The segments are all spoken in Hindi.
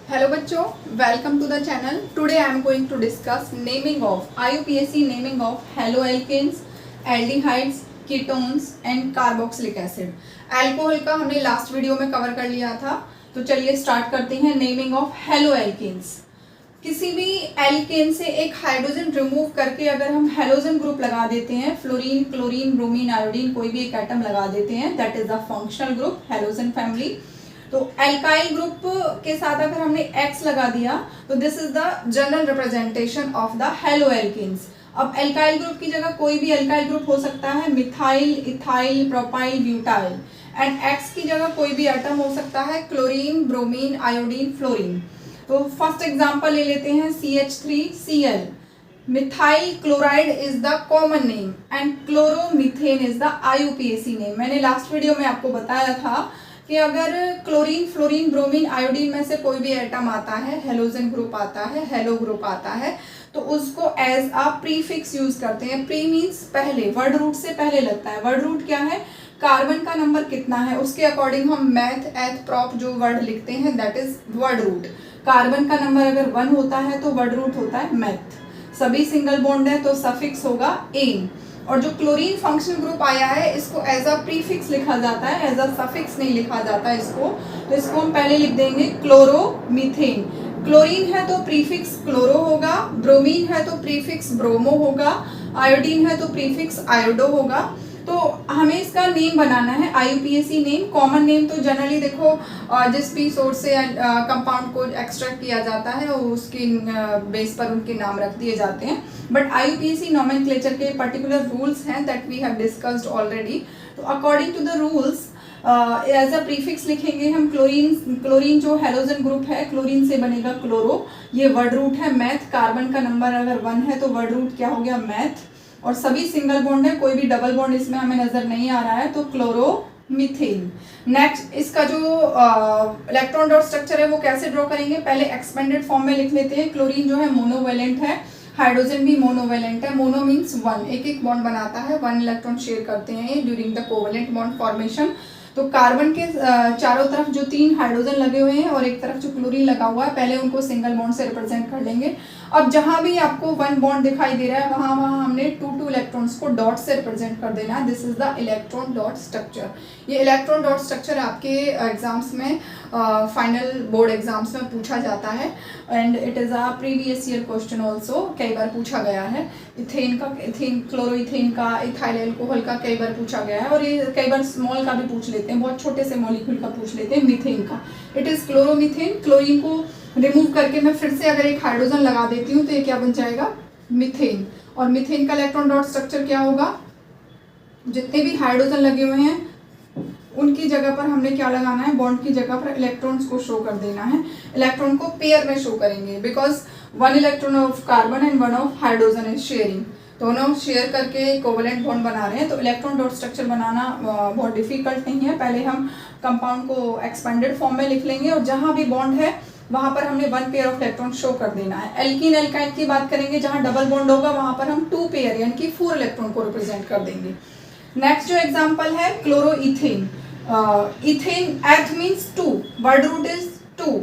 Hello बच्चों, welcome to the channel. Today I am going to discuss naming of IUPAC naming of haloalkanes, aldehydes, ketones and carboxylic acid. Alcohol का हमने लास्ट वीडियो में कवर कर लिया था, तो चलिए स्टार्ट करते हैं नेमिंग ऑफ हेलोएल्केन्स। किसी भी एल्केन से एक हाइड्रोजन रिमूव करके अगर हम हेलोजन ग्रुप लगा देते हैं, फ्लोरीन, क्लोरीन, ब्रोमीन, आयोडीन कोई भी एक एटम लगा देते हैं, that is the functional group halogen family. तो एल्काइल ग्रुप के साथ अगर हमने X लगा दिया तो this is the general representation of the haloalkanes. अब एल्काइल ग्रुप की जगह कोई भी एल्काइल ग्रुप हो सकता है, methyl, ethyl, propyl, butyl. And X की जगह कोई भी एटम हो सकता है, क्लोरीन, ब्रोमीन, आयोडीन, फ्लोरीन। तो फर्स्ट एग्जांपल ले लेते हैं CH3Cl। Methyl chloride is the common name and chloromethane is the IUPAC name. मैंने लास्ट वीडियो में आपको बताया था कि अगर क्लोरीन, फ्लोरीन, ब्रोमीन, आयोडीन में से कोई भी एटम आता है, हेलोजन ग्रुप आता है, हेलो ग्रुप आता है, तो उसको एज अ प्रीफिक्स यूज करते हैं। प्री मीन्स पहले, वर्ड रूट से पहले लगता है। वर्ड रूट क्या है? कार्बन का नंबर कितना है उसके अकॉर्डिंग हम मैथ, एथ, प्रॉप जो वर्ड लिखते हैं that is word root. Carbon का नंबर अगर 1 होता है तो वर्ड रूट होता है मैथ। सभी सिंगल बॉन्ड है तो सफिक्स होगा एन। और जो क्लोरीन फंक्शनल ग्रुप आया है इसको एज अ प्रीफिक्स लिखा जाता है, एज अ सफिक्स नहीं लिखा जाता इसको। तो इसको हम पहले लिख देंगे क्लोरोमीथेन। क्लोरीन है तो प्रीफिक्स क्लोरो होगा, ब्रोमीन है तो प्रीफिक्स ब्रोमो होगा, आयोडीन है तो प्रीफिक्स आयोडो होगा। तो हमें इसका नेम बनाना है IUPAC नेम। कॉमन नेम तो जनरली देखो जिस भी सोर्स से कंपाउंड को एक्सट्रैक्ट किया जाता है उसके बेस पर उनके नाम रख दिए जाते हैं। बट IUPAC नोमेनक्लेचर के पर्टिकुलर रूल्स हैं that we have discussed already. तो according to the rules as a prefix लिखेंगे हम क्लोरीन। क्लोरीन जो हेलोजन ग्रुप है, क्लोरीन से बनेगा क्लोरो, ये वर्ड रूट है मैथ। कार्बन का नंबर अगर 1 है तो वर्ड रूट क्या हो गया? मैथ। और सभी सिंगल बॉन्ड है, कोई भी डबल बॉन्ड इसमें हमें नजर नहीं आ रहा है, तो क्लोरोमीथेन। नेक्स्ट इसका जो इलेक्ट्रॉन डॉट स्ट्रक्चर है वो कैसे ड्रॉ करेंगे? पहले एक्सपेंडेड फॉर्म में लिख लेते हैं। क्लोरीन जो है मोनोवेलेंट है, हाइड्रोजन भी मोनोवेलेंट है। मोनो मीन्स 1, एक एक बॉन्ड बनाता है, 1 इलेक्ट्रॉन शेयर करते हैं during the covalent bond formation. तो कार्बन के चारों तरफ जो 3 हाइड्रोजन लगे हुए हैं और एक तरफ जो क्लोरीन लगा हुआ है, पहले उनको सिंगल बॉन्ड से रिप्रेजेंट कर लेंगे। अब जहां भी आपको 1 बॉन्ड दिखाई दे रहा है वहां वहां हमने 2 इलेक्ट्रॉन्स को डॉट से रिप्रेजेंट कर देना है। This is the electron dot structure. ये इलेक्ट्रॉन डॉट स्ट्रक्चर आपके एग्जाम्स में, फाइनल बोर्ड एग्जाम्स में पूछा जाता है and it is a previous year question also, कई बार पूछा गया है। इथेन का, इथेन, क्लोरोइथेन का, इथाइल अल्कोहल का कई बार पूछा गया है, और ये कई बार स्मॉल का भी पूछ लेते हैं, बहुत छोटे से मॉलिक्यूल का पूछ लेते हैं, मीथेन का। It is chloromethane. क्लोरीन को रिमूव करके मैं फिर से अगर एक हाइड्रोजन लगा देती हूँ तो ये क्या बन जाएगा? मीथेन। और मीथेन का इलेक्ट्रॉन डॉट स्ट्रक्चर क्या होगा? जितने भी हाइड्रोजन लगे हुए हैं उनकी जगह पर हमने क्या लगाना है? बॉन्ड की जगह पर इलेक्ट्रॉन्स को शो कर देना है। इलेक्ट्रॉन को पेयर में शो करेंगे because 1 electron of carbon and 1 of hydrogen is sharing. दोनों शेयर करके कोवेलेंट बॉन्ड बना रहे हैं। तो इलेक्ट्रॉन डॉट स्ट्रक्चर बनाना बहुत डिफिकल्ट नहीं है। पहले हम कंपाउंड को एक्सपेंडेड फॉर्म में लिख लेंगे और जहां भी बॉन्ड है वहां पर हमने 1 पेयर ऑफ इलेक्ट्रॉन शो कर देना है। एल्कीन एल्काइन की बात करेंगे, जहां डबल बॉन्ड होगा वहां पर हम 2 पेयर यानी कि 4 इलेक्ट्रॉन को रिप्रेजेंट कर देंगे। नेक्स्ट जो एग्जांपल है chloroethane. Ethane, eth means 2, word root is 2,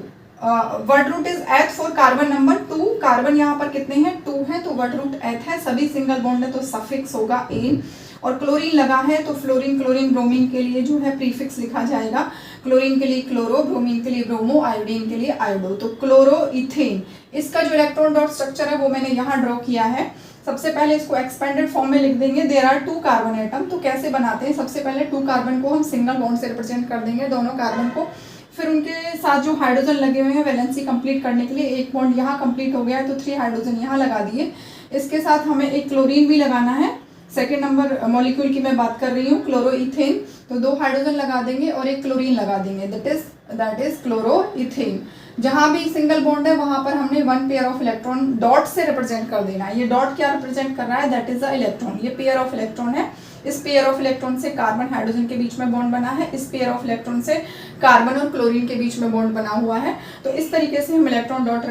word root is eth for carbon number 2। Carbon यहाँ पर कितने हैं? 2 हैं, तो वर्ड रूट एथ है। सभी सिंगल बॉन्ड है तो सफिक्स होगा एन। और क्लोरीन लगा है तो फ्लोरीन, क्लोरीन, ब्रोमीन के लिए जो है प्रीफिक्स लिखा जाएगा। क्लोरीन के लिए क्लोरो, ब्रोमीन के लिए ब्रोमो, आयोडीन के लिए आयोडो। तो क्लोरोइथेन। इसका जो इलेक्ट्रॉन डॉट स्ट्रक्चर है वो मैंने यहाँ ड्रॉ किया है। सबसे पहले इसको एक्सपेंडेड फॉर्म में लिख देंगे। There are 2 carbon atom. तो कैसे बनाते हैं? सबसे पहले 2 कार्बन को हम सिंगल बॉन्ड से रिप्रेजेंट कर देंगे, दोनों कार्बन को। फिर उनके साथ जो हाइड्रोजन लगे हुए हैं वैलेंसी कंप्लीट करने के लिए एक बॉन्ड यहाँ कंप्लीट हो गया है तो 3 हाइड्रोजन यहाँ लगा दिए। इसके साथ हमें एक क्लोरीन भी लगाना है। सेकेंड नंबर मॉलिक्यूल की मैं बात कर रही हूँ, क्लोरोइथेन। तो 2 हाइड्रोजन लगा देंगे और एक क्लोरीन लगा देंगे, दैट इज क्लोरोइथेन। जहां भी सिंगल बॉन्ड है वहां पर हमने 1 पेयर ऑफ इलेक्ट्रॉन डॉट से रिप्रेजेंट कर देना है। ये डॉट क्या रिप्रेजेंट कर रहा है? That is a electron. ये पेयर ऑफ इलेक्ट्रॉन है। इस पेयर ऑफ इलेक्ट्रॉन से कार्बन हाइड्रोजन के बीच में बॉन्ड बना है, इस पेयर ऑफ इलेक्ट्रॉन से कार्बन और क्लोरीन के बीच में बॉन्ड बना हुआ है। तो इस तरीके से हम इलेक्ट्रॉन डॉट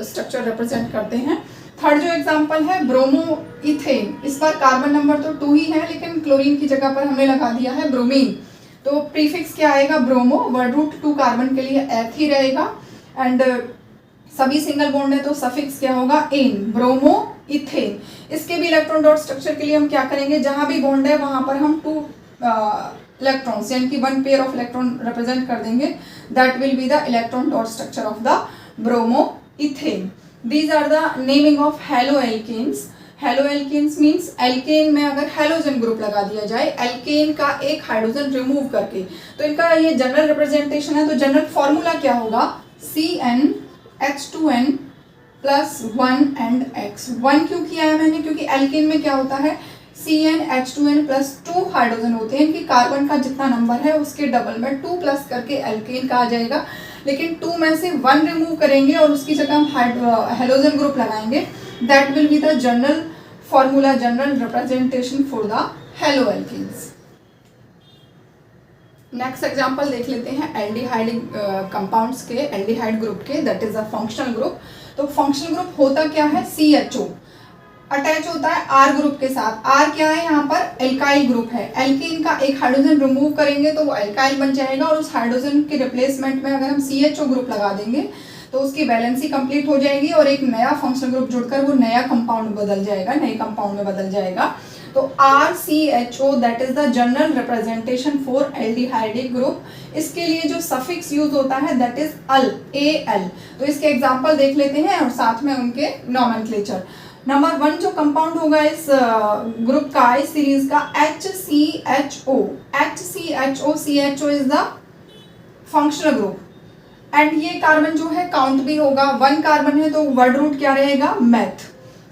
स्ट्रक्चर रिप्रेजेंट करते हैं। थर्ड जो एग्जांपल है ब्रोमोइथेन। इस बार कार्बन नंबर तो 2 ही है लेकिन क्लोरीन की जगह पर हमने लगा दिया है ब्रोमीन। तो प्रीफिक्स क्या आएगा? ब्रोमो। वर्ड रूट 2 कार्बन के लिए एथ ही रहेगा। एंड सभी सिंगल बॉन्ड है तो सफिक्स क्या होगा एन, ब्रोमो इथेन। इसके भी इलेक्ट्रॉन डॉट स्ट्रक्चर के लिए हम क्या करेंगे, जहां भी बॉन्ड है वहां पर हम 2 इलेक्ट्रॉन्स यानी कि 1 पेयर ऑफ इलेक्ट्रॉन रिप्रेजेंट कर देंगे, that will be the electron dot structure of the bromoethane. These are the naming of haloalkanes. Haloalkanes means alkane में अगर हेलोजन ग्रुप लगा दिया जाए, एल्केन का एक हाइड्रोजन रिमूव करके, तो इनका ये जनरल रिप्रेजेंटेशन है। तो जनरल फॉर्मूला क्या होगा, CnH2n प्लस 1 एंड X। 1 क्यों किया है मैंने, क्योंकि एल्केन में क्या होता है, CnH2n प्लस 2 हाइड्रोजन होते हैं, इनकी कार्बन का जितना नंबर है उसके डबल में 2 प्लस करके एल्केन का आ जाएगा। लेकिन 2 में से 1 रिमूव करेंगे और उसकी जगह हम हेलोजन ग्रुप लगाएंगे, that will be the general formula, general representation for the haloalkanes. Next example देख लेते हैं एल्डिहाइड कंपाउंड्स के, एल्डिहाइड ग्रुप के, that is a functional group. तो फंक्शनल ग्रुप होता क्या है, CHO अटैच होता है R ग्रुप के साथ। R क्या है, यहाँ पर एल्काइल ग्रुप है। एल्केन का एक हाइड्रोजन रिमूव करेंगे तो वो एल्काइल बन जाएगा, और उस हाइड्रोजन के रिप्लेसमेंट में अगर हम CHO ग्रुप लगा देंगे तो उसकी वैलेंसी कंप्लीट हो जाएगी और एक नया फंक्शनल ग्रुप जुड़कर वो नया कंपाउंड बदल जाएगा, नए कंपाउंड में बदल जाएगा। तो RCHO that is the general representation for aldehydic group. इसके लिए जो सफिक्स यूज होता है दैट इज अल, AL। तो इसके एग्जांपल देख लेते हैं और साथ में उनके नॉमेनक्लेचर। नंबर 1 जो कंपाउंड होगा इस ग्रुप का, इस सीरीज का, HCHO। HCHO, CHO is the functional group and ये कार्बन जो है काउंट भी होगा, 1 कार्बन है तो वर्ड रूट क्या रहेगा, मेथ।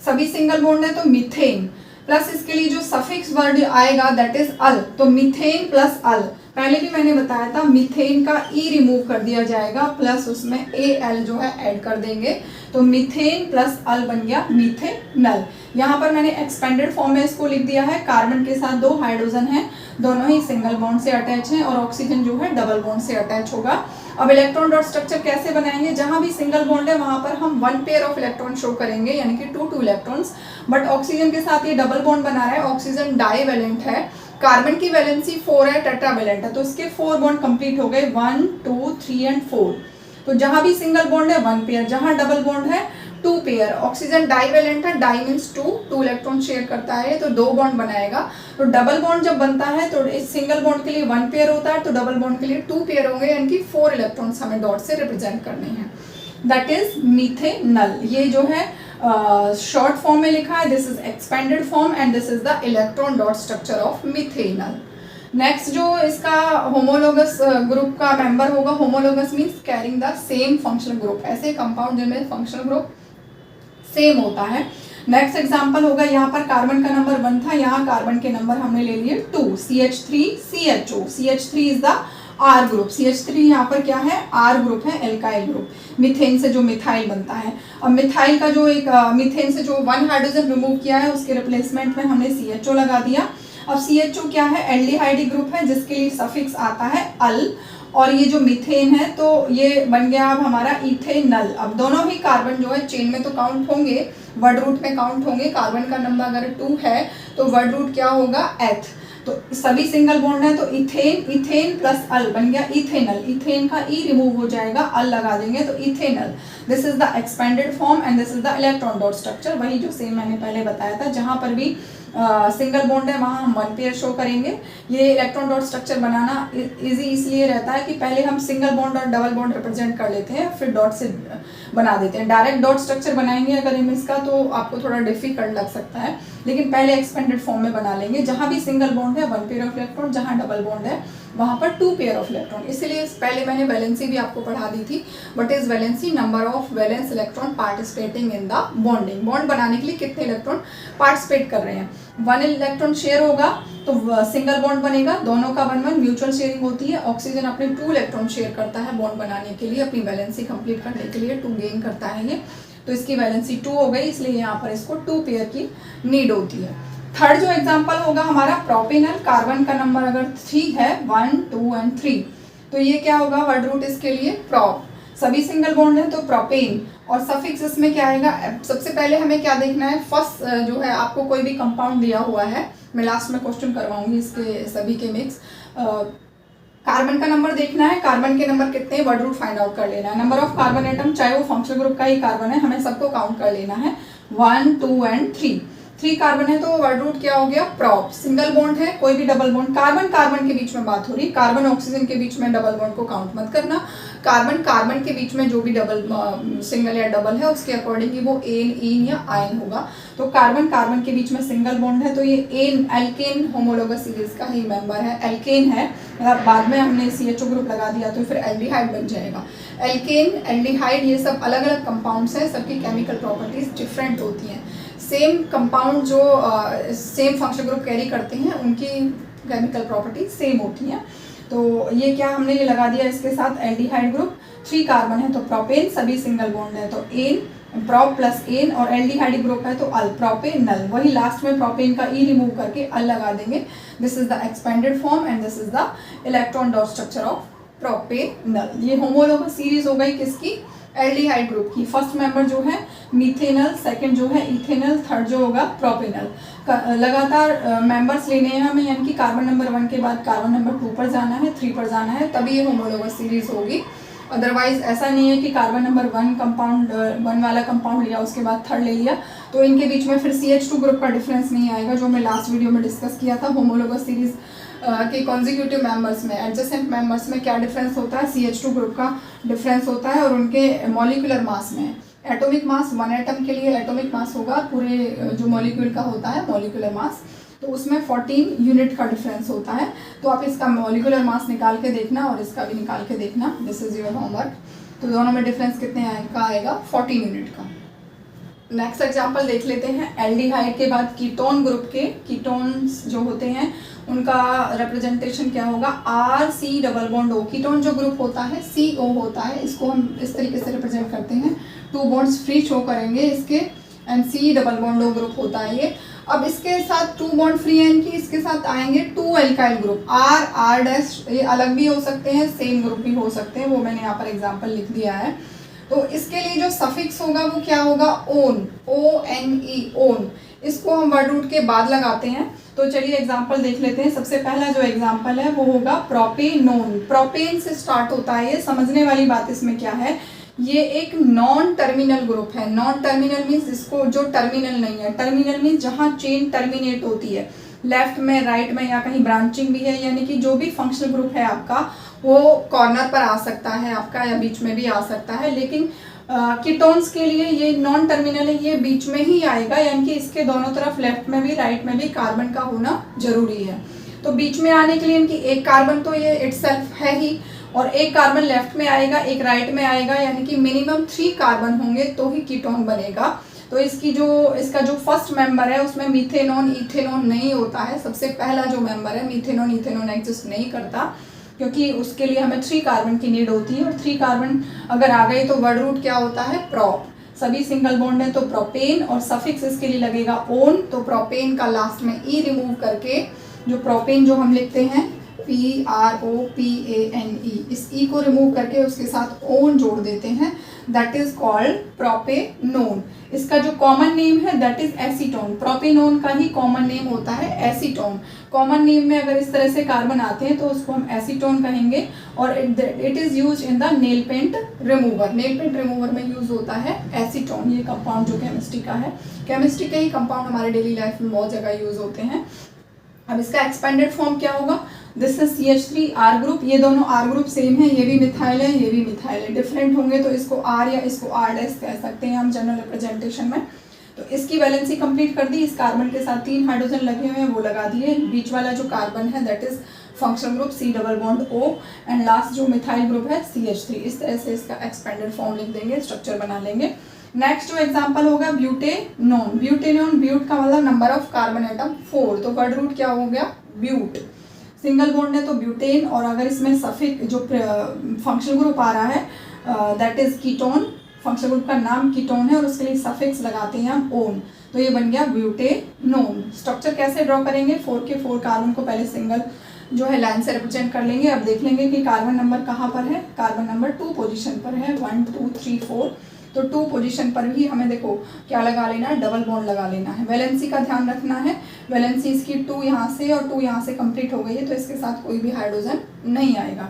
सभी सिंगल बॉन्ड है तो मिथेन, प्लस इसके लिए जो सफिक्स वर्ड आएगा दैट इज अल, तो मिथेन प्लस अल। पहले भी मैंने बताया था मिथेन का ई रिमूव कर दिया जाएगा, प्लस उसमें AL जो है ऐड कर देंगे, तो मिथेन प्लस अल बन गया मिथेनल। यहाँ पर मैंने एक्सपेंडेड फॉर्म में इसको लिख दिया है, कार्बन के साथ 2 हाइड्रोजन है, दोनों ही सिंगल बॉन्ड से अटैच हैं, और ऑक्सीजन जो है डबल बॉन्ड से अटैच होगा। अब इलेक्ट्रॉन डॉट स्ट्रक्चर कैसे बनाएंगे, जहां भी सिंगल बॉन्ड है वहां पर हम 1 पेयर ऑफ इलेक्ट्रॉन शो करेंगे, यानी कि 2 इलेक्ट्रॉन्स। बट ऑक्सीजन के साथ ये डबल बॉन्ड बना रहा है, ऑक्सीजन डाईवैलेंट है, कार्बन की वैलेंसी 4 है, टेट्रावैलेंट है, तो इसके 4 बॉन्ड कंप्लीट हो गए, 1 2 3 एंड 4। तो जहां भी सिंगल बॉन्ड है 1 पेयर, जहां डबल बॉन्ड है 2 पेयर। ऑक्सीजन डाईवैलेंट है, डाई मीन्स 2 इलेक्ट्रॉन शेयर करता है, तो 2 बॉन्ड बनाएगा। तो डबल बॉन्ड जब बनता है तो इस सिंगल बॉन्ड के लिए 1 पेयर होता है, तो डबल बॉन्ड के लिए 2 पेयर होंगे, यानी कि 4 इलेक्ट्रॉन्स हमें डॉट से रिप्रेजेंट करने हैं, दैट इज मिथेनल। ये जो है शॉर्ट फॉर्म में लिखा है, this is expanded form and this is the electron dot structure of methanal. Next जो इसका होमोलोगस ग्रुप का मेंबर होगा, homologous means carrying the same functional group, ऐसे कंपाउंड जिनमें फंक्शनल ग्रुप सेम होता है। नेक्स्ट एग्जांपल होगा, यहाँ पर कार्बन का नंबर 1 था, यहाँ कार्बन के नंबर हमने ले लिए 2, CH3 CHO। CH3 is the R group, CH3 यहाँ पर क्या है, R ग्रुप है, एल्काइल ग्रुप, मिथेन से जो मिथाइल बनता है। अब मिथाइल का जो एक मिथेन से जो 1 हाइड्रोजन रिमूव किया है उसके रिप्लेसमेंट में हमने CHO लगा दिया। अब CHO क्या है, एल्डिहाइड ग्रुप है, जिसके लिए सफिक्स आता है अल, और ये जो मीथेन है तो ये बन गया अब हमारा इथेनल। अब दोनों ही कार्बन जो है चेन में तो काउंट होंगे, वर्ड रूट में काउंट होंगे। कार्बन का नंबर अगर 2 है तो वर्ड रूट क्या होगा, एथ। तो सभी सिंगल बॉन्ड है तो इथेन, इथेन प्लस अल बन गया इथेनल। इथेन का ई रिमूव हो जाएगा, अल लगा देंगे तो ethanal. This is the expanded form and this is the electron dot structure, वही जो सेम मैंने पहले बताया था, जहां पर भी सिंगल बॉन्ड है वहाँ हम 1 पेयर शो करेंगे। ये इलेक्ट्रॉन डॉट स्ट्रक्चर बनाना इजी इसलिए रहता है कि पहले हम सिंगल बॉन्ड और डबल बॉन्ड रिप्रेजेंट कर लेते हैं, फिर डॉट से बना देते हैं। डायरेक्ट डॉट स्ट्रक्चर बनाएंगे अगर हम इसका तो आपको थोड़ा डिफिकल्ट लग सकता है, लेकिन पहले एक्सपेंडेड फॉर्म में बना लेंगे। जहाँ भी सिंगल बॉन्ड है 1 पेयर ऑफ इलेक्ट्रॉन, जहाँ डबल बॉन्ड है वहाँ पर 2 पेयर ऑफ इलेक्ट्रॉन। इसलिए पहले मैंने वैलेंसी भी आपको पढ़ा दी थी, what is valency, number of valence electron participating in the bonding. Bond बनाने के लिए कितने इलेक्ट्रॉन पार्टिसिपेट कर रहे हैं। 1 इलेक्ट्रॉन शेयर होगा तो सिंगल बॉन्ड बनेगा, दोनों का 1 1 म्यूचुअल शेयरिंग होती है। ऑक्सीजन अपने 2 इलेक्ट्रॉन शेयर करता है बॉन्ड बनाने के लिए, अपनी वैलेंसी कंप्लीट करने के लिए 2 गेन करता है ये, तो इसकी वैलेंसी 2 हो गई, इसलिए यहाँ पर इसको 2 पेयर की नीड होती है। थर्ड जो एग्जांपल होगा हमारा प्रोपेनल, कार्बन का नंबर अगर 3 है, 1 2 एंड 3, तो ये क्या होगा, वर्ड रूट इसके लिए प्रॉप। सभी सिंगल बॉन्ड है तो प्रोपेन, और सफिक्स इसमें क्या आएगा। सबसे पहले हमें क्या देखना है, फर्स्ट जो है आपको कोई भी कंपाउंड दिया हुआ है, मैं लास्ट में क्वेश्चन करवाऊंगी इसके सभी के मिक्स। कार्बन का नंबर देखना है, कार्बन के नंबर कितने हैं वर्ड रूट फाइंड आउट कर लेना है। नंबर ऑफ कार्बन एटम, चाहे वो फंक्शनल ग्रुप का ही कार्बन है, हमें सबको काउंट कर लेना है 1 2 एंड 3 कार्बन है तो वर्ड रूट क्या हो गया प्रॉप। सिंगल बॉन्ड है, कोई भी डबल बॉन्ड, कार्बन कार्बन के बीच में बात हो रही, कार्बन ऑक्सीजन के बीच में डबल बॉन्ड को काउंट मत करना। कार्बन कार्बन के बीच में जो भी डबल सिंगल या डबल है उसके अकॉर्डिंग ही वो एन इन या आयन होगा। तो कार्बन कार्बन के बीच में सिंगल बॉन्ड है तो ये एन एल्केन होमोलोगस सीरीज का ही मेंबर है, एल्केन है। मतलब बाद में हमने CHO ग्रुप लगा दिया तो फिर एल्डिहाइड बन जाएगा। एल्केन एल्डिहाइड ये सब अलग अलग कंपाउंड्स हैं, सबकी केमिकल प्रॉपर्टीज डिफरेंट होती हैं। सेम कंपाउंड जो सेम फंक्शनल ग्रुप कैरी करते हैं उनकी केमिकल प्रॉपर्टीज सेम होती हैं। तो ये क्या हमने ये लगा दिया इसके साथ एल्डिहाइड ग्रुप। 3 कार्बन है तो प्रोपेन, सभी सिंगल बॉन्ड है तो एन प्रोप प्लस एन, और एल्डिहाइड ग्रुप है तो अल प्रोपेनल। वही लास्ट में प्रोपेन का ई रिमूव करके अल लगा देंगे। This is the expanded form and this is the electron dot structure of propanal. ये होमोलोगस सीरीज हो गई किसकी, एल्डिहाइड ग्रुप की। फर्स्ट मेंबर जो है मीथेनल, सेकंड जो है इथेनल, थर्ड जो होगा प्रोपेनल। लगातार मेंबर्स लेने हैं हमें, यानी कि कार्बन नंबर 1 के बाद कार्बन नंबर 2 पर जाना है, 3 पर जाना है, तभी ये होमोलोगस सीरीज होगी। अदरवाइज ऐसा नहीं है कि कार्बन नंबर 1 कंपाउंड 1 वाला कंपाउंड लिया उसके बाद थर्ड ले लिया तो इनके बीच में फिर CH2 ग्रुप का डिफरेंस नहीं आएगा, जो मैं लास्ट वीडियो में डिस्कस किया था। होमोलोगस सीरीज के कॉन्जिक्यूटिव मेंबर्स में, एडजेसेंट मेंबर्स में क्या डिफरेंस होता है, CH2 ग्रुप का डिफरेंस होता है और उनके मॉलिक्यूलर मास में। एटॉमिक मास 1 एटम के लिए एटॉमिक मास होगा पूरे जो मॉलिक्यूल का होता है मॉलिक्यूलर मास, तो उसमें 14 यूनिट का डिफरेंस होता है। तो आप इसका मॉलिक्यूलर मास निकाल के देखना और इसका भी निकाल के देखना, दिस इज योर होमवर्क। तो दोनों में डिफरेंस कितने का आएगा, 14 यूनिट का। नेक्स्ट एग्जांपल देख लेते हैं। एल्डिहाइड के बाद कीटोन ग्रुप के, कीटोन्स जो होते हैं उनका रिप्रेजेंटेशन क्या होगा, RC double bond O। Ketone जो ग्रुप होता है CO होता है, इसको हम इस तरीके से रिप्रेजेंट करते हैं, 2 बॉन्ड्स फ्री शो करेंगे इसके, and C double bond O group होता है ये। अब इसके साथ 2 बॉन्ड फ्री है इनकी, इसके साथ आएंगे 2 एल्काइल ग्रुप, R डैश, ये अलग भी हो सकते हैं सेम ग्रुप भी हो सकते हैं, वो मैंने यहाँ पर एग्जाम्पल लिख दिया है। तो इसके लिए जो सफिक्स होगा वो क्या होगा, ओन, ONE, ओन। इसको हम वर्ड रूट के बाद लगाते हैं। तो चलिए एग्जांपल देख लेते हैं। सबसे पहला जो एग्जांपल है वो होगा प्रोपेनोन। प्रोपेन से स्टार्ट होता है, ये समझने वाली बात इसमें क्या है, ये एक नॉन टर्मिनल ग्रुप है। नॉन टर्मिनल मीन्स इसको जो टर्मिनल नहीं है, टर्मिनल मीन्स जहाँ चेन टर्मिनेट होती है, लेफ्ट में राइट में या कहीं ब्रांचिंग भी है, यानी कि जो भी फंक्शनल ग्रुप है आपका वो कॉर्नर पर आ सकता है आपका या बीच में भी आ सकता है, लेकिन कीटोन्स के लिए ये नॉन टर्मिनल है, ये बीच में ही आएगा, यानी कि इसके दोनों तरफ लेफ्ट में भी राइट में भी कार्बन का होना जरूरी है। तो बीच में आने के लिए इनकी एक कार्बन तो ये इटसेल्फ है ही, और एक कार्बन लेफ्ट में आएगा, एक राइट में आएगा, यानी कि मिनिमम 3 कार्बन होंगे तो ही कीटोन बनेगा। तो इसका जो फर्स्ट मेंबर है उसमें मीथेनॉन इथेनॉन नहीं होता है। सबसे पहला जो मेंबर है मीथेनॉन इथेनॉन एग्जिस्ट नहीं करता, क्योंकि उसके लिए हमें 3 कार्बन की नीड होती है, और 3 कार्बन अगर आ गई तो वर्ड रूट क्या होता है, प्रोप। सभी सिंगल बॉन्ड है तो प्रोपेन, और सफिक्स इसके लिए लगेगा ओन। तो प्रोपेन का लास्ट में ई रिमूव करके जो प्रोपेन जो हम लिखते हैं PROPANE, इस ई को रिमूव करके उसके साथ ओन जोड़ देते हैं, दैट इज कॉल्ड प्रोपेनोन। इसका जो कॉमन नेम है दैट इज एसीटोन। प्रोपेनोन का ही कॉमन नेम होता है एसीटोन। कॉमन नेम में अगर इस तरह से कार्बन आते हैं तो उसको हम एसीटोन कहेंगे, और it is use in the nail paint remover. Nail paint remover में यूज होता है एसीटोन, ये कंपाउंड जो केमिस्ट्री का है। केमिस्ट्री के ही कंपाउंड हमारे डेली लाइफ में बहुत जगह यूज होते हैं। अब इसका एक्सपेंडेड फॉर्म क्या होगा, this is CH3 R group. ये दोनों R ग्रुप सेम है, ये भी मिथाइल है, ये भी मिथाइल है। डिफरेंट होंगे तो इसको R या इसको R डैश कह सकते हैं हम जनरल रिप्रेजेंटेशन में। तो इसकी वैलेंसी कंप्लीट कर दी। इस कार्बन के साथ 3 हाइड्रोजन लगे हुए हैं वो लगा दिए। बीच वाला जो कार्बन है that is functional group C double bond O, and last जो मिथाइल ग्रुप है CH3। इस तरह से इसका एक्सपेंडेड फॉर्म लिख देंगे, स्ट्रक्चर बना लेंगे। नेक्स्ट जो एग्जांपल होगा ब्यूटेनोन। ब्यूटेनोन, ब्यूट का मतलब नंबर ऑफ कार्बन एटम 4, तो वर्ड रूट क्या हो गया, ब्यूट। सिंगल बॉन्ड है तो ब्यूटेन, और अगर इसमें सफिक जो फंक्शनल ग्रुप आ रहा है that is ketone, functional group का नाम कीटोन है और उसके लिए सफिक्स लगाते हैं हम ओन, तो ये बन गया ब्यूटेनोन। स्ट्रक्चर कैसे ड्रॉ करेंगे, 4 के 4 कार्बन को पहले सिंगल जो है लाइन से रिप्रेजेंट कर लेंगे। अब देख लेंगे कि कार्बन नंबर कहाँ पर है, कार्बन नंबर 2 पोजीशन पर है, 1 2 3 4। तो 2 पोजीशन पर भी हमें देखो क्या लगा लेना है, डबल बॉन्ड लगा लेना है। वैलेंसी का ध्यान रखना है, वैलेंसी इसकी 2 यहाँ से और 2 यहाँ से कंप्लीट हो गई है, तो इसके साथ कोई भी हाइड्रोजन नहीं आएगा।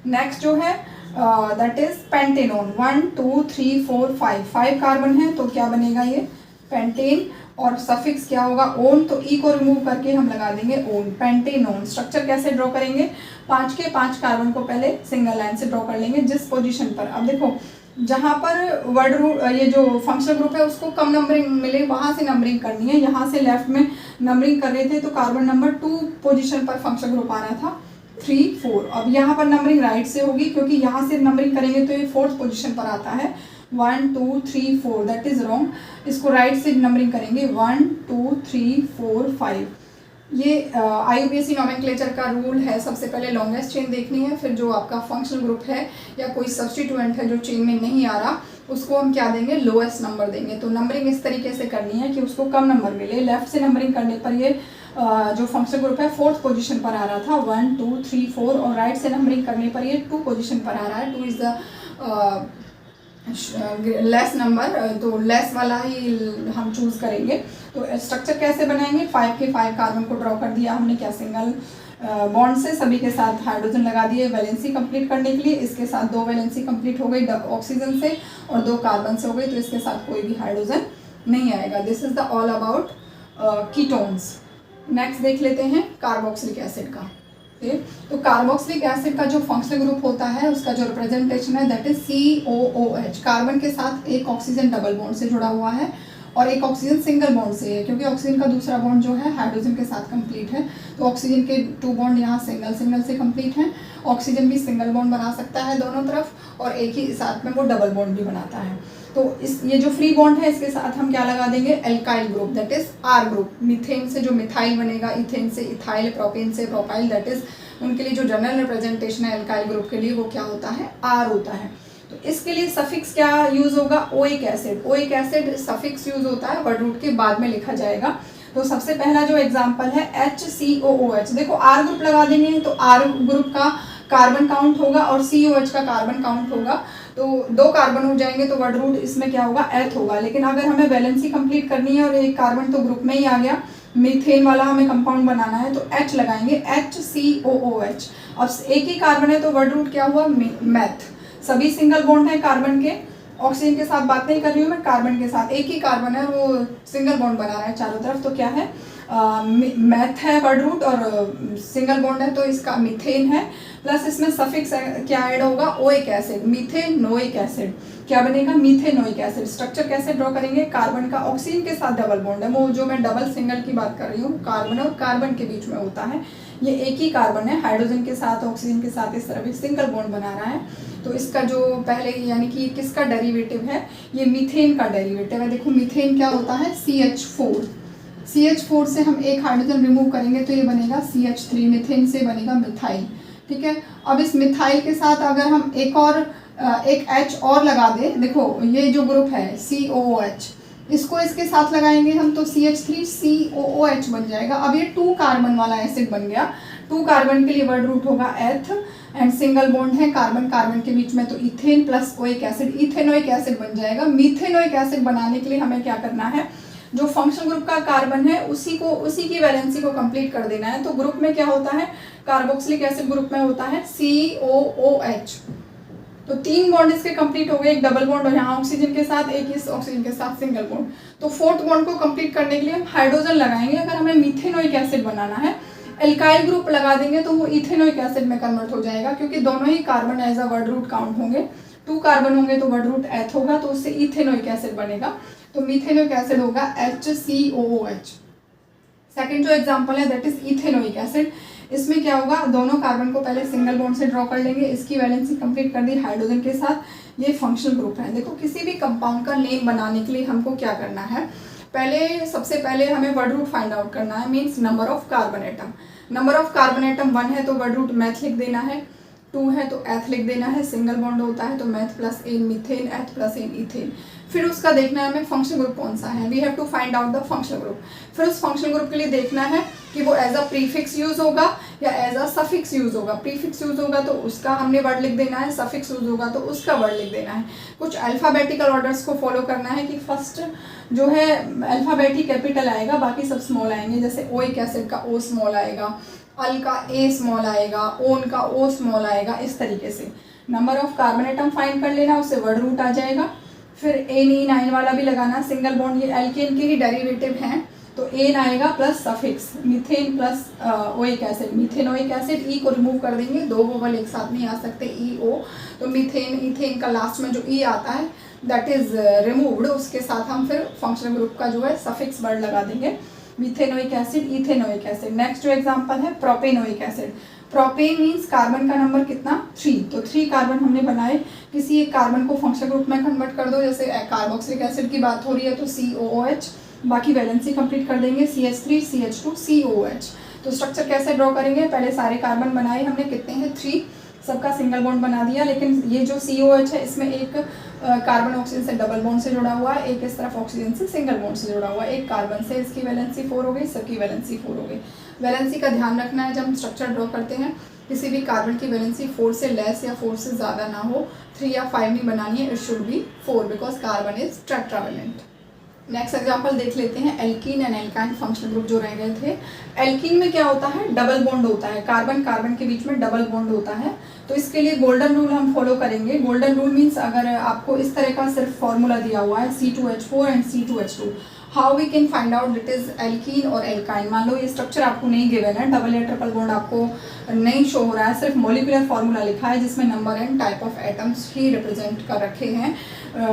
नेक्स्ट जो है दैट इज पेंटेनोन। 1 2 3 4 5 कार्बन है, तो क्या बनेगा ये पेंटेन, और सफिक्स क्या होगा ओन, तो ई को रिमूव करके हम लगा देंगे ओन, पेंटेनोन। स्ट्रक्चर कैसे ड्रॉ करेंगे, 5 के 5 कार्बन को पहले सिंगल लाइन से ड्रॉ कर लेंगे जिस पोजीशन पर, अब देखो जहाँ पर वर्ड रूट ये जो फंक्शनल ग्रुप है उसको कम नंबरिंग मिले वहाँ से नंबरिंग करनी है। यहाँ से लेफ्ट में नंबरिंग कर रहे थे तो कार्बन नंबर 2 पोजीशन पर फंक्शनल ग्रुप आ रहा था 3 4। अब यहाँ पर नंबरिंग राइट से होगी क्योंकि यहाँ से नंबरिंग करेंगे तो ये 4th पोजीशन पर आता है 1 2 3 4, दैट इज रॉन्ग। इसको राइट से नंबरिंग करेंगे 1 2 3 4 5। ये IUPAC नोमेनक्लेचर का रूल है, सबसे पहले लॉन्गेस्ट चेन देखनी है, फिर जो आपका फंक्शनल ग्रुप है या कोई सब्स्टिट्यूएंट है जो चेन में नहीं आ रहा उसको हम क्या देंगे, लोएस्ट नंबर देंगे। तो नंबरिंग इस तरीके से करनी है कि उसको कम नंबर मिले। लेफ्ट से नंबरिंग करने पर ये जो फंक्शनल ग्रुप है 4th पोजीशन पर आ रहा था 1 2 3 4, और राइट से नंबरिंग करने पर ये 2 पोजीशन पर आ रहा है। 2 इज द लेस नंबर, तो लेस वाला ही हम चूज करेंगे। तो स्ट्रक्चर कैसे बनाएंगे, 5 के 5 कार्बन को ड्रॉ कर दिया हमने क्या सिंगल बॉन्ड से, सभी के साथ हाइड्रोजन लगा दिए वैलेंसी कंप्लीट करने के लिए। इसके साथ 2 वैलेंसी कंप्लीट हो गई ऑक्सीजन से और 2 कार्बन से हो गई, तो इसके साथ कोई भी हाइड्रोजन नहीं आएगा। This is the all about ketones. Next देख लेते हैं कार्बोक्सिलिक एसिड का। तो कार्बोक्सिलिक एसिड का जो फंक्शनल ग्रुप होता है उसका जो रिप्रेजेंटेशन है दैट इज COOH। कार्बन के साथ एक ऑक्सीजन डबल बॉन्ड से जुड़ा हुआ है और एक ऑक्सीजन सिंगल बॉन्ड से है, क्योंकि ऑक्सीजन का दूसरा बॉन्ड जो है हाइड्रोजन के साथ कंप्लीट है। तो ऑक्सीजन के 2 बॉन्ड यहाँ सिंगल सिंगल से कंप्लीट हैं। ऑक्सीजन भी सिंगल बॉन्ड बना सकता है दोनों तरफ और एक ही साथ में वो डबल बॉन्ड भी बनाता है। तो ये जो फ्री बॉन्ड है इसके साथ हम क्या लगा देंगे, alkyl group that is R group. Methane से जो मिथाइल बनेगा, इथेन से इथाइल, प्रोपेन से प्रोपाइल, दैट इज उनके लिए जो जनरल रिप्रेजेंटेशन है एल्काइल ग्रुप के लिए वो क्या होता है, R होता है। तो इसके लिए सफिक्स क्या यूज होगा, oic acid. Oic acid suffix use होता है, वर्ड रूट के बाद में लिखा जाएगा। तो सबसे पहला जो एग्जांपल है HCOOH। देखो R ग्रुप लगा देंगे तो R ग्रुप का कार्बन काउंट होगा और COH का कार्बन काउंट होगा, तो 2 कार्बन हो जाएंगे तो वर्ड रूट इसमें क्या होगा, एथ होगा। लेकिन अगर हमें वैलेंसी कंप्लीट करनी है और एक कार्बन तो ग्रुप में ही आ गया, मीथेन वाला हमें कंपाउंड बनाना है तो H लगाएंगे, HCOOH। अब एक ही कार्बन है तो वर्ड रूट क्या हुआ, मैथ। सभी सिंगल बॉन्ड है कार्बन के, ऑक्सीजन के साथ बात नहीं कर रही हूँ मैं, कार्बन के साथ एक ही कार्बन है वो सिंगल बॉन्ड बना रहा है चारों तरफ, तो क्या है मैथ है वर्ड रूट और सिंगल बॉन्ड है तो इसका मीथेन है। प्लस इसमें सफिक्स क्या ऐड होगा, ओइक एसिड, मीथेनोइक एसिड। क्या बनेगा, मीथेनोइक एसिड। स्ट्रक्चर कैसे ड्रॉ करेंगे, कार्बन का ऑक्सीजन के साथ डबल बॉन्ड है, वो जो मैं डबल सिंगल की बात कर रही हूँ कार्बन और कार्बन के बीच में होता है, ये एक ही कार्बन है, हाइड्रोजन के साथ ऑक्सीजन के साथ इस तरह भी सिंगल बॉन्ड बना रहा है। तो इसका जो पहले यानी कि किसका डेरिवेटिव है, ये मीथेन का डेरिवेटिव है। देखो मीथेन क्या होता है, CH4। CH4 से हम एक हाइड्रोजन रिमूव करेंगे तो ये बनेगा CH3, मीथेन से बनेगा मिथाइल। ठीक है, अब इस मिथाइल के साथ अगर हम एक H और लगा दें, देखो ये जो ग्रुप है COOH, इसको इसके साथ लगाएंगे हम तो CH3COOH बन जाएगा। अब ये 2 कार्बन वाला एसिड बन गया। 2 कार्बन के लिए वर्ड रूट होगा एथ एंड सिंगल बॉन्ड है कार्बन कार्बन के बीच में, तो ethane plus oic acid, ethanoic acid बन जाएगा। मीथेनोइक एसिड बनाने के लिए हमें क्या करना है, जो फंक्शनल ग्रुप का कार्बन है उसी की वैलेंसी को कंप्लीट कर देना है। तो ग्रुप में क्या होता है, कार्बोक्सिलिक एसिड ग्रुप में होता है COOH। तो 3 बॉन्ड इसके कंप्लीट हो गए, एक डबल बॉन्ड और यहाँ ऑक्सीजन के साथ, एक इस ऑक्सीजन के साथ सिंगल बॉन्ड। तो 4th बॉन्ड को कंप्लीट करने के लिए हम हाइड्रोजन लगाएंगे। अगर हमें मीथेनोइक एसिड बनाना है, एल्काइल ग्रुप लगा देंगे तो वो इथेनोइक एसिड में कन्वर्ट हो जाएगा, क्योंकि दोनों ही carbon as a word root count होंगे। 2 कार्बन होंगे तो वर्ड रूट एथ होगा, तो उससे इथेनोइक एसिड बनेगा, तो मीथेनोइक एसिड होगा HCOOH। सेकंड जो एग्जांपल है दैट इज इथेनोइक एसिड। इसमें क्या होगा, दोनों कार्बन को पहले सिंगल बॉन्ड से ड्रॉ कर लेंगे, इसकी वैलेंसी कंप्लीट कर दी हाइड्रोजन के साथ। ये फंक्शनल ग्रुप है। देखो किसी भी कंपाउंड का नेम बनाने के लिए हमको क्या करना है, सबसे पहले हमें वर्ड रूट फाइंड आउट करना है, means number of carbon atom. Number of carbon atom 1 है तो वर्ड रूट मैथ लिख देना है, 2 है तो एथ लिख देना है, सिंगल बॉन्ड होता है तो मैथ प्लस एन मीथेन, एथ प्लस एन इथेन। फिर उसका देखना है हमें फंक्शनल ग्रुप कौन सा है, we have to find out the functional group. फिर उस फंक्शनल ग्रुप के लिए देखना है कि वो एज अ प्रीफिक्स यूज होगा या एज अ सफिक्स यूज होगा। प्रीफिक्स यूज होगा तो उसका हमने वर्ड लिख देना है, सफिक्स यूज होगा तो उसका वर्ड लिख देना है। कुछ अल्फ़ाबेटिकल ऑर्डर्स को फॉलो करना है कि फर्स्ट जो है अल्फ़ाबेट ही कैपिटल आएगा, बाकी सब स्मॉल आएंगे। जैसे ओइक एसिड का ओ स्मॉल आएगा, अल का ए स्मॉल आएगा, ओन का ओ स्मॉल आएगा, इस तरीके से। Number of carbon atom find कर लेना, उससे वर्ड रूट आ जाएगा। फिर एन वाला भी लगाना, सिंगल बॉन्ड, ये एल्केन के ही डेरिवेटिव हैं तो एन आएगा plus suffix, methane plus oic acid, methanoic acid. E को रिमूव कर देंगे, दो वोवल एक साथ नहीं आ सकते, ई ओ, तो मीथेन ईथेन का लास्ट में जो ई आता है दैट इज रिमूव्ड, उसके साथ हम फिर फंक्शनल ग्रुप का जो है सफिक्स वर्ड लगा देंगे, methanoic acid, ethanoic acid. Next जो एग्जांपल है propanoic acid. Propane means carbon का नंबर कितना, 3, तो 3 कार्बन हमने बनाए। किसी एक कार्बन को फंक्शनल ग्रुप में कन्वर्ट कर दो, जैसे कार्बोक्सिलिक एसिड की बात हो रही है तो COOH, बाकी वैलेंसी कंप्लीट कर देंगे, CH3 CH2 COH। तो स्ट्रक्चर कैसे ड्रॉ करेंगे, पहले सारे कार्बन बनाए हमने, कितने हैं 3, सबका सिंगल बॉन्ड बना दिया। लेकिन ये जो COH है इसमें एक कार्बन ऑक्सीजन से डबल बॉन्ड से जुड़ा हुआ है, एक इस तरफ ऑक्सीजन से सिंगल बॉन्ड से जुड़ा हुआ है, एक कार्बन से, इसकी वैलेंसी 4 हो गई, सबकी वैलेंसी 4 हो गई। वैलेंसी का ध्यान रखना है जब हम स्ट्रक्चर ड्रॉ करते हैं, किसी भी कार्बन की वैलेंसी 4 से लेस या 4 से ज़्यादा ना हो, 3 या 5 नहीं बनानी है, it should be 4 because carbon is tetravalent. Next example देख लेते हैं, alkene and alkyne functional group जो रह गए थे। एल्कीन में क्या होता है, डबल बॉन्ड होता है, कार्बन कार्बन के बीच में डबल बॉन्ड होता है। तो इसके लिए गोल्डन रूल हम फॉलो करेंगे। गोल्डन रूल मीन्स अगर आपको इस तरह का सिर्फ फॉर्मूला दिया हुआ है C2H4 and C2H2, how we can find out it is alkene और एल्काइन। मान लो ये स्ट्रक्चर आपको नहीं गिवन है, डबल या ट्रिपल बॉन्ड आपको नहीं शो हो रहा है, सिर्फ मॉलिक्यूलर फॉर्मूला लिखा है जिसमें number and type of atoms he represent कर रखे हैं,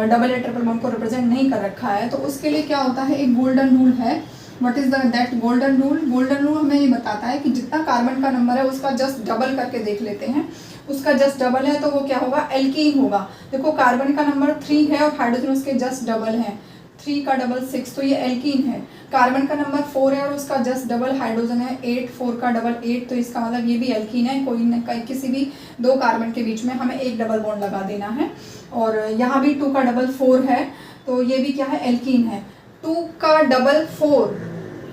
डबल या ट्रिपल बॉन्ड को रिप्रेजेंट नहीं कर रखा है। तो उसके लिए क्या होता है, एक गोल्डन रूल है। What is that golden rule? Golden rule हमें ये बताता है कि जितना कार्बन का नंबर है उसका जस्ट डबल करके देख लेते हैं, उसका जस्ट डबल है तो वो क्या होगा, एल्कीन होगा। देखो कार्बन का नंबर 3 है और हाइड्रोजन उसके जस्ट डबल है, 3 का डबल 6, तो ये एल्कीन है। कार्बन का नंबर 4 है और उसका जस्ट डबल हाइड्रोजन है 8, 4 का डबल 8, तो इसका मतलब ये भी एल्कीन है। कोई न किसी भी दो कार्बन के बीच में हमें एक डबल बॉन्ड लगा देना है। और यहाँ भी 2 का डबल 4 है तो ये भी क्या है, एल्कीन है। 2 का डबल 4,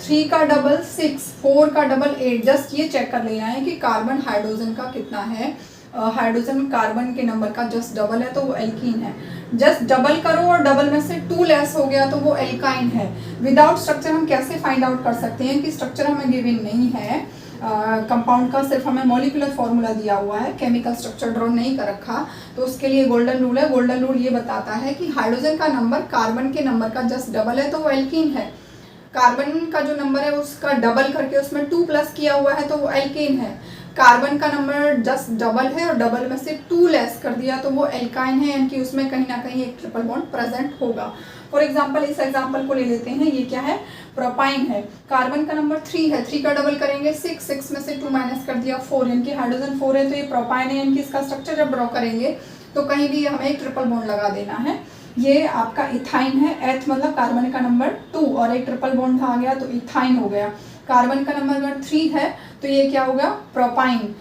3 का डबल 6, 4 का डबल 8, जस्ट ये चेक कर लेना है कि कार्बन हाइड्रोजन का कितना है। हाइड्रोजन कार्बन के नंबर का जस्ट डबल है तो वो एल्कीन है। जस्ट डबल करो और डबल में से 2 लेस हो गया तो वो एल्काइन है। विदाउट स्ट्रक्चर हम कैसे फाइंड आउट कर सकते हैं कि स्ट्रक्चर हमें गिवन नहीं है कंपाउंड का, सिर्फ हमें मॉलिक्यूलर फॉर्मूला दिया हुआ है, केमिकल स्ट्रक्चर ड्रॉ नहीं कर रखा। तो उसके लिए गोल्डन रूल है। गोल्डन रूल ये बताता है कि हाइड्रोजन का नंबर कार्बन के नंबर का जस्ट डबल है तो वो एल्कीन है। कार्बन का जो नंबर है उसका डबल करके उसमें 2 प्लस किया हुआ है तो वो एल्केन है। कार्बन का नंबर जस्ट डबल है और डबल में से 2 लेस कर दिया तो वो एल्काइन है, यानी कि उसमें कहीं ना कहीं एक ट्रिपल बॉन्ड प्रेजेंट होगा। फॉर एग्जांपल इस एग्जांपल को ले लेते हैं, ये क्या है, प्रोपाइन है। कार्बन का नंबर 3 है, 3 का डबल करेंगे 6, 6 में से 2 माइनस कर दिया 4, यानी कि हाइड्रोजन 4 है तो ये प्रोपाइन है, यानी कि इसका स्ट्रक्चर जब ड्रॉ करेंगे तो कहीं भी हमें एक ट्रिपल बॉन्ड लगा देना है। ये आपका इथाइन है, एथ मतलब कार्बन का नंबर 2 और एक ट्रिपल बॉन्ड आ गया तो इथाइन हो गया। कार्बन का नंबर अगर 3 है तो ये क्या होगा, प्रोपाइन।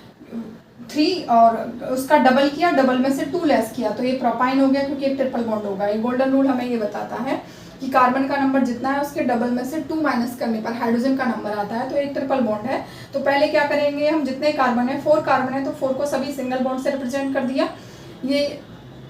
3 और उसका डबल किया, डबल में से 2 लेस किया तो ये प्रोपाइन हो गया क्योंकि एक ट्रिपल बॉन्ड होगा। ये गोल्डन रूल हमें ये बताता है कि कार्बन का नंबर जितना है उसके डबल में से 2 माइनस करने पर हाइड्रोजन का नंबर आता है तो एक ट्रिपल बॉन्ड है। तो पहले क्या करेंगे हम, जितने कार्बन है 4 कार्बन है तो 4 को सभी सिंगल बॉन्ड से रिप्रेजेंट कर दिया। ये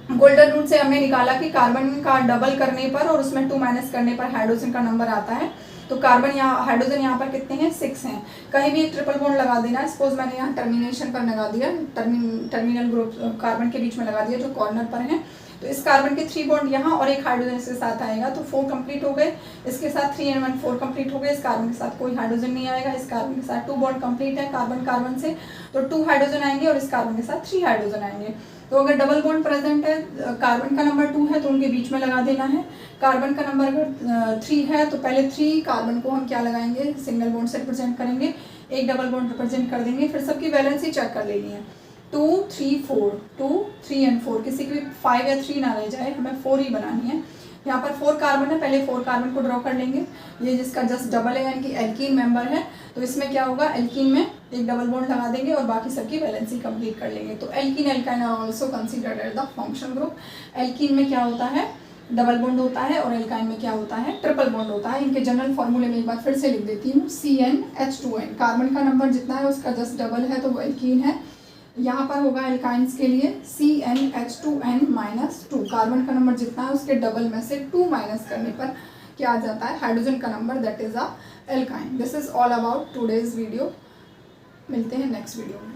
गोल्डन रूल से हमने निकाला कि कार्बन का डबल करने पर और उसमें 2 माइनस करने पर हाइड्रोजन का नंबर आता है। तो कार्बन यहाँ, हाइड्रोजन यहाँ पर कितने हैं, 6 हैं। कहीं भी एक ट्रिपल बॉन्ड लगा देना है। सपोज मैंने यहाँ टर्मिनेशन पर लगा दिया, टर्मिनल ग्रुप कार्बन के बीच में लगा दिया जो कॉर्नर पर है। तो इस कार्बन के 3 बॉन्ड यहाँ और एक हाइड्रोजन इसके साथ आएगा तो 4 कंप्लीट हो गए। इसके साथ 3 and 1 4 कंप्लीट हो गए। इस कार्बन के साथ कोई हाइड्रोजन नहीं आएगा। इस कार्बन के साथ 2 बॉन्ड कंप्लीट है कार्बन कार्बन से तो 2 हाइड्रोजन आएंगे और इस कार्बन के साथ 3 हाइड्रोजन आएंगे। तो अगर डबल बॉन्ड प्रेजेंट है, कार्बन का नंबर 2 है तो उनके बीच में लगा देना है। कार्बन का नंबर अगर 3 है तो पहले 3 कार्बन को हम क्या लगाएंगे, सिंगल बॉन्ड से रिप्रेजेंट करेंगे, एक डबल बॉन्ड रिप्रेजेंट कर देंगे। फिर सबकी वैलेंसी चेक कर लेनी है, 2 3 4, 2 3 and 4, किसी की 5 या 3 ना रह जाए, हमें 4 ही बनानी है। यहाँ पर 4 कार्बन है, पहले 4 कार्बन को ड्रॉ कर लेंगे। ये जिसका जस्ट डबल है यानी कि एल्कीन मेंबर है तो इसमें क्या होगा, एल्कीन में एक डबल बॉन्ड लगा देंगे और बाकी सबकी वैलेंसी कंप्लीट कर लेंगे। तो alkene alkyne are also considered as the functional group. Alkene में क्या होता है, डबल बॉन्ड होता है और एल्काइन में क्या होता है, ट्रिपल बॉन्ड होता है। इनके जनरल फॉर्मूले में एक बार फिर से लिख देती हूँ, CnH2n। कार्बन का नंबर जितना है उसका जस्ट डबल है तो वो एल्कीन है। यहाँ पर होगा एल्काइंस के लिए CnH2n-2। कार्बन का नंबर जितना है उसके डबल में से 2 माइनस करने पर क्या आ जाता है, हाइड्रोजन का number, that is a alkyne. This is all about today's video. मिलते हैं नेक्स्ट वीडियो में।